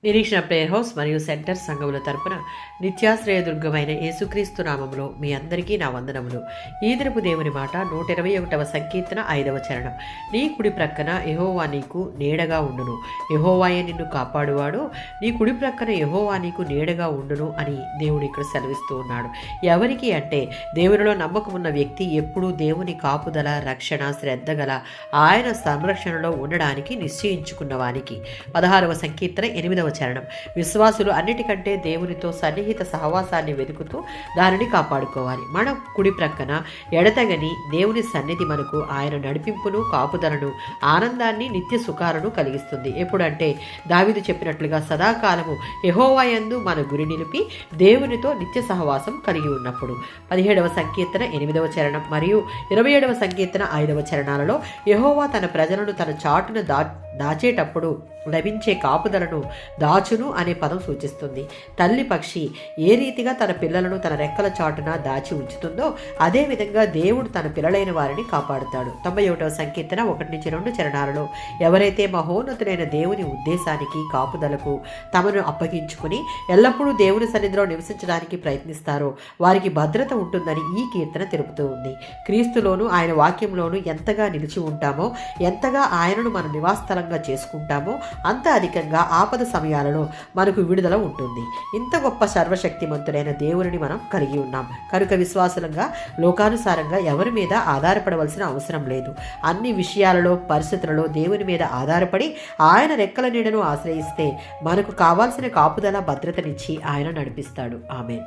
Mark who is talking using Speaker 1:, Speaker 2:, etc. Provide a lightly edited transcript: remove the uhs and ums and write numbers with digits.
Speaker 1: నిరీక్షణ prayer house మరియు centre సంఘముల తరపున నిత్యాశ్రయదుర్గమైన యేసుక్రీస్తు నామములో మీ అందరికీ నా వందనములు. ఈ దినపు దేవుని మాట 121వ సంకీర్తన 5వ చరణం. నీ కుడి ప్రక్కన యెహోవా నీకు నీడగా ఉండును, యెహోవాయే నిన్ను కాపాడువాడు, నీ కుడి ప్రక్కన యెహోవా నీకు నీడగా ఉండును అని దేవుడు ఇక్కడ సెలవిస్తూ ఉన్నాడు. ఎవరికి అంటే దేవునిలో నమ్మకం ఉన్న వ్యక్తి ఎప్పుడూ దేవుని కాపుదల, రక్షణ, శ్రద్ధ గల ఆయన సంరక్షణలో ఉండడానికి నిశ్చయించుకున్న వానికి. 16వ సంకీర్తన 8వ చరణం. విశ్వాసులు అన్నిటికంటే దేవునితో సన్నిహిత సహవాసాన్ని వెతుకుతూ దానిని కాపాడుకోవాలి. మన కుడి ప్రక్కన ఎడతగని దేవుని సన్నిధి మనకు ఆయన నడిపింపును, కాపుదలను, ఆనందాన్ని, నిత్య సుఖాలను కలిగిస్తుంది. ఎప్పుడంటే దావీదు చెప్పినట్లుగా సదాకాలము యెహోవా యందు మన గురి నిలిపి దేవునితో నిత్య సహవాసం కలిగి ఉన్నప్పుడు. 17వ సంకీర్తన 8వ చరణం మరియు 27వ సంకీర్తన 5వ చరణాలలో యెహోవా తన ప్రజలను తన చాటున దాచేటప్పుడు లభించే కాపుదలను దాచును అనే పదం సూచిస్తుంది. తల్లి పక్షి ఏ రీతిగా తన పిల్లలను తన రెక్కల చాటున దాచి ఉంచుతుందో అదేవిధంగా దేవుడు తన పిల్లలైన వారిని కాపాడుతాడు. 91వ సంకీర్తన 1-2 చరణాలలో ఎవరైతే మహోన్నతులైన దేవుని ఉద్దేశానికి, కాపుదలకు తమను అప్పగించుకుని ఎల్లప్పుడూ దేవుని సన్నిధిలో నివసించడానికి ప్రయత్నిస్తారో వారికి భద్రత ఉంటుందని ఈ కీర్తన తెలుపుతూ ఉంది. క్రీస్తులోను ఆయన వాక్యంలోను ఎంతగా నిలిచి ఉంటామో, ఎంతగా ఆయనను మన నివాసస్థలంగా చేసుకుంటామో అంత అధికంగా ఆపద సమయాలలో మనకు విడుదల ఉంటుంది. ఇంత గొప్ప సర్వశక్తిమంతుడైన దేవుని మనం కలిగి ఉన్నాం కనుక విశ్వాసులంగా లోకానుసారంగా ఎవరి మీద ఆధారపడవలసిన అవసరం లేదు. అన్ని విషయాలలో, పరిస్థితులలో దేవుని మీద ఆధారపడి ఆయన రెక్కల నీడను ఆశ్రయిస్తే మనకు కావాల్సిన కాపుదల, భద్రతనిచ్చి ఆయన నడిపిస్తాడు. ఆమేన్.